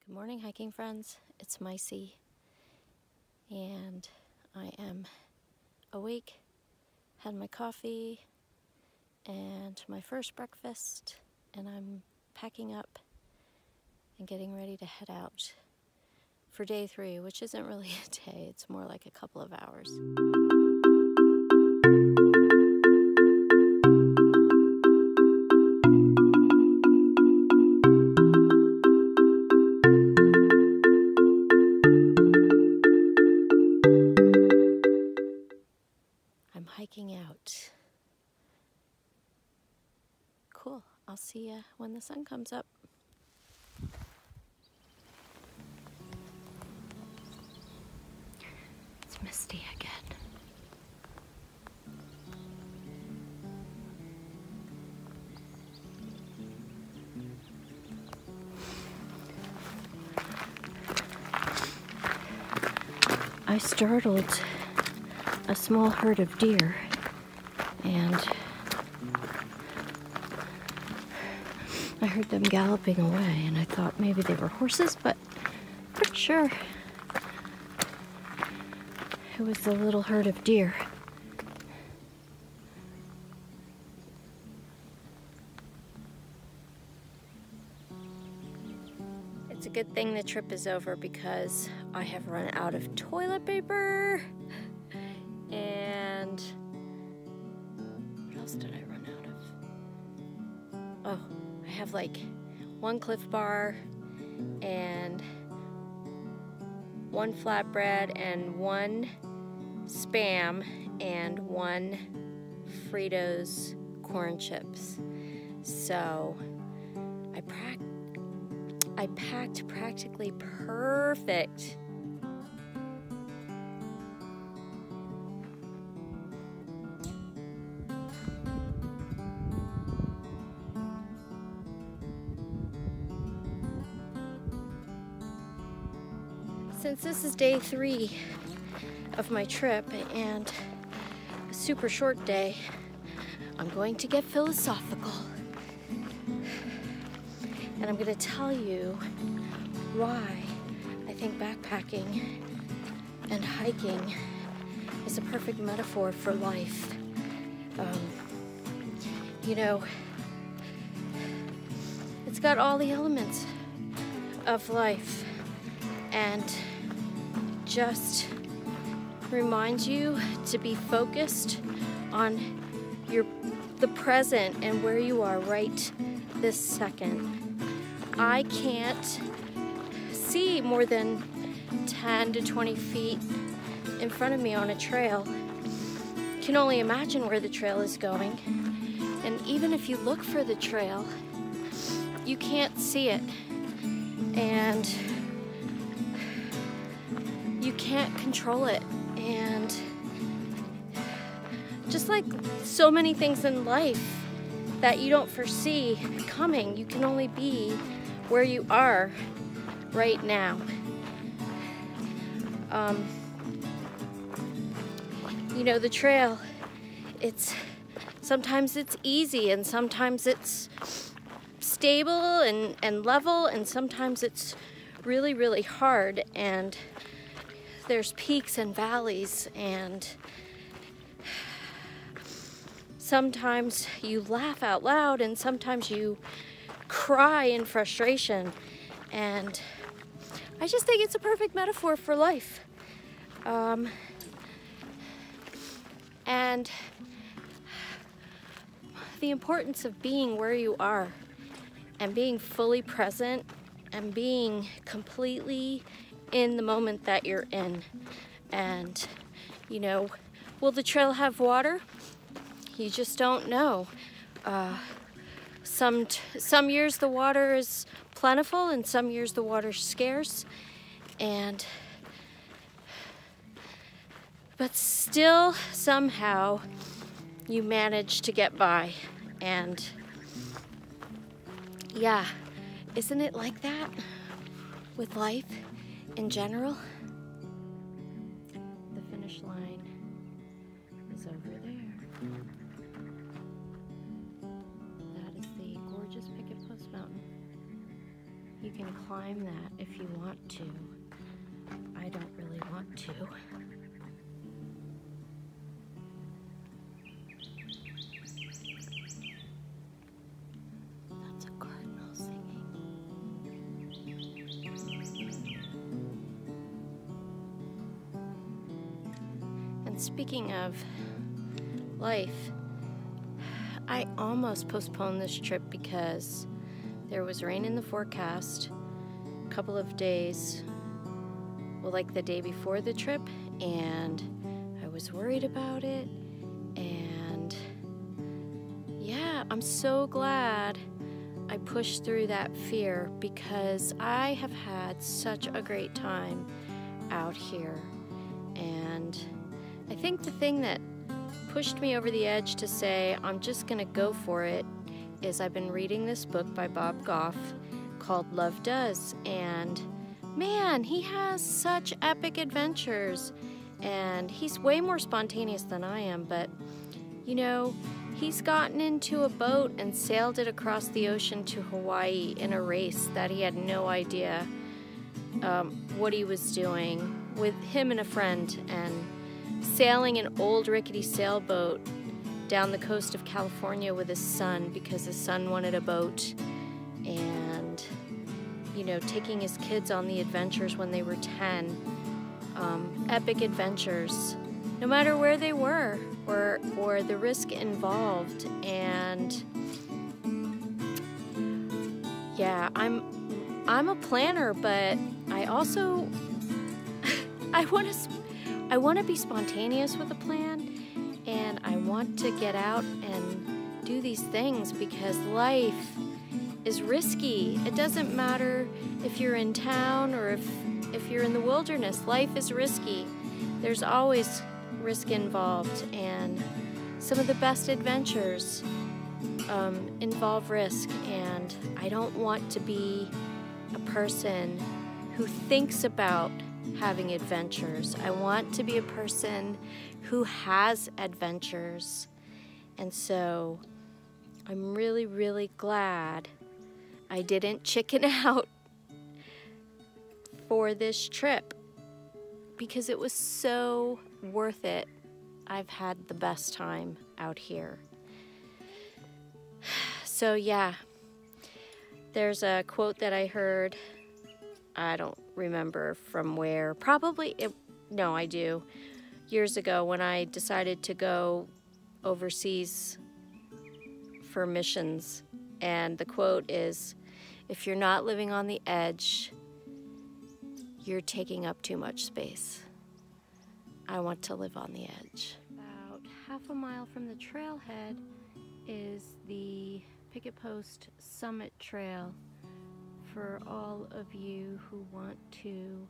Good morning, hiking friends. It's Micey, and I am awake, had my coffee and my first breakfast, and I'm packing up and getting ready to head out for day 3, which isn't really a day, it's more like a couple of hours. I'm hiking out. Cool. I'll see you when the sun comes up. It's misty again. I startled a small herd of deer, and I heard them galloping away, and I thought maybe they were horses, but pretty sure it was a little herd of deer. It's a good thing the trip is over because I have run out of toilet paper. And what else did I run out of? Oh, I have like 1 Cliff Bar and 1 flatbread and 1 Spam and 1 Fritos corn chips. So I packed practically perfect. Since this is day 3 of my trip and a super short day, I'm going to get philosophical. And I'm going to tell you why I think backpacking and hiking is a perfect metaphor for life. You know, it's got all the elements of life and just reminds you to be focused on the present and where you are right this second. I can't see more than 10 to 20 feet in front of me on a trail. I can only imagine where the trail is going. And even if you look for the trail, you can't see it. And you can't control it. And just like so many things in life that you don't foresee coming, you can only be where you are right now. You know, the trail, sometimes it's easy and sometimes it's stable and level, and sometimes it's really, really hard, and there's peaks and valleys, and sometimes you laugh out loud and sometimes you cry in frustration. And I just think it's a perfect metaphor for life. And the importance of being where you are and being fully present and being completely in the moment that you're in. And, you know, will the trail have water? You just don't know. Some years the water is plentiful and some years the water's scarce. But still, somehow, you manage to get by. And yeah, isn't it like that with life in general? The finish line is over there. That is the gorgeous Picket Post Mountain. You can climb that if you want to. I don't really want to. That's a cardinal singing. And speaking of life, I almost postponed this trip because there was rain in the forecast a couple of days, well, like the day before the trip, and I was worried about it. And yeah, I'm so glad I pushed through that fear because I have had such a great time out here. And I think the thing that pushed me over the edge to say I'm just gonna go for it is I've been reading this book by Bob Goff called Love Does, and man, he has such epic adventures, and he's way more spontaneous than I am, but you know, he's gotten into a boat and sailed it across the ocean to Hawaii in a race that he had no idea what he was doing, with him and a friend, and sailing an old rickety sailboat down the coast of California with his son because his son wanted a boat, and you know, taking his kids on the adventures when they were 10. Epic adventures, no matter where they were or the risk involved. And yeah, I'm a planner, but I also I want to be spontaneous with a plan, and I want to get out and do these things because life is risky. It doesn't matter if you're in town or if you're in the wilderness. Life is risky. There's always risk involved, and some of the best adventures involve risk, and I don't want to be a person who thinks about having adventures. I want to be a person who has adventures. And so I'm really, really glad I didn't chicken out for this trip because it was so worth it. I've had the best time out here. So yeah, there's a quote that I heard. I don't remember from where. No, I do. Years ago when I decided to go overseas for missions. And the quote is, if you're not living on the edge, you're taking up too much space. I want to live on the edge. About half a mile from the trailhead is the Picket Post Summit Trail for all of you who want to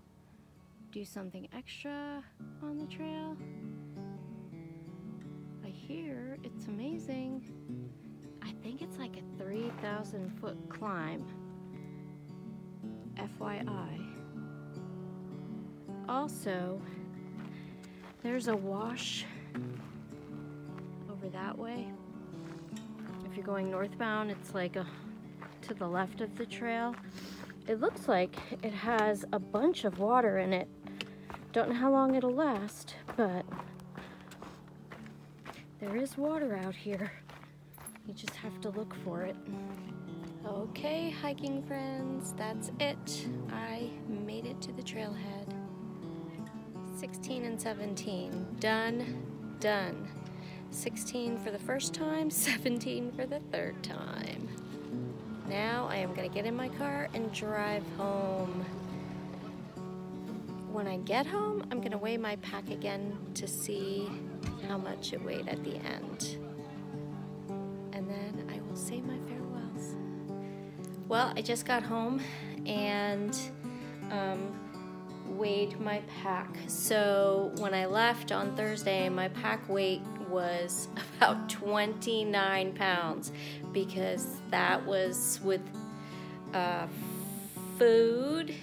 do something extra on the trail. I hear it's amazing. I think it's like a 3,000-foot climb. FYI. Also, there's a wash over that way. If you're going northbound, it's like to the left of the trail. It looks like it has a bunch of water in it. Don't know how long it'll last, but there is water out here. You just have to look for it. Okay, hiking friends, that's it. I made it to the trailhead. 16 and 17, done. 16 for the first time, 17 for the third time. Now I am gonna get in my car and drive home. When I get home, I'm gonna weigh my pack again to see how much it weighed at the end. And then I will say my farewells. Well, I just got home and weighed my pack. So when I left on Thursday, my pack weight was about 29 pounds because that was with food,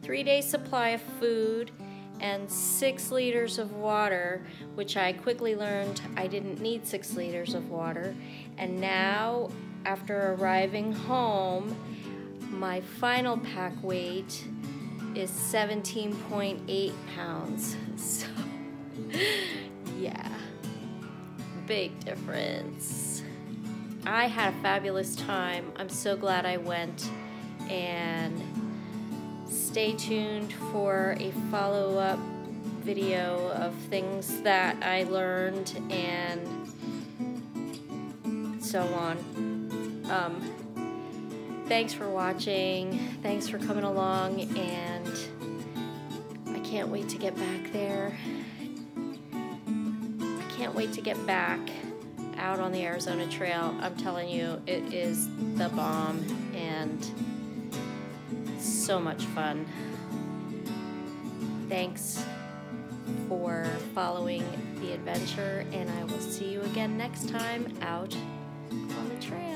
3-day supply of food, and 6 liters of water, which I quickly learned I didn't need 6 liters of water. And now, after arriving home, My final pack weight is 17.8 pounds. So, yeah, big difference. I had a fabulous time. I'm so glad I went, and stay tuned for a follow-up video of things that I learned and so on. Thanks for watching. Thanks for coming along, and I can't wait to get back there. I can't wait to get back out on the Arizona Trail. I'm telling you, it is the bomb and so much fun. Thanks for following the adventure, and I will see you again next time out on the trail.